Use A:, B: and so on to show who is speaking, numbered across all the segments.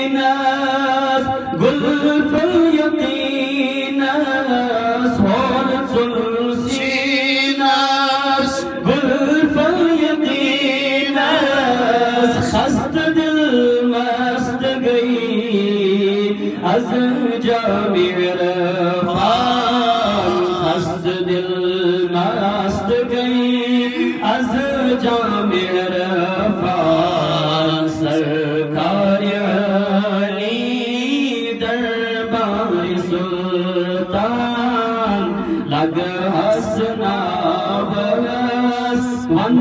A: Sina's gulful yaqinas Horsul Sina's gulful yaqinas Khast dil mast gayi az jami irfan Khast dil mast gayi az jami irfan सरकार अली दरबार सुल्तान लग हसना बरस मन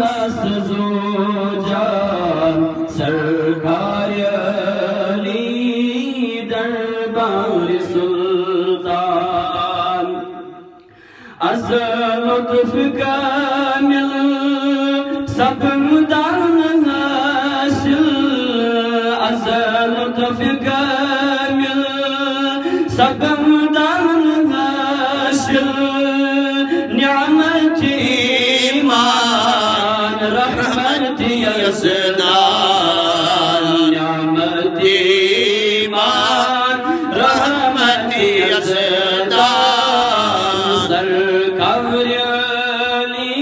A: हस जोजान सरकार अली दरबार सुल्तान अज़ लुत्फ़ कामिल सब दान लुत्फ़ कामिल सब दान हासिल निअमत ईमान रहमत यसनान निअमत ईमान रहमत यसनान सरकार अली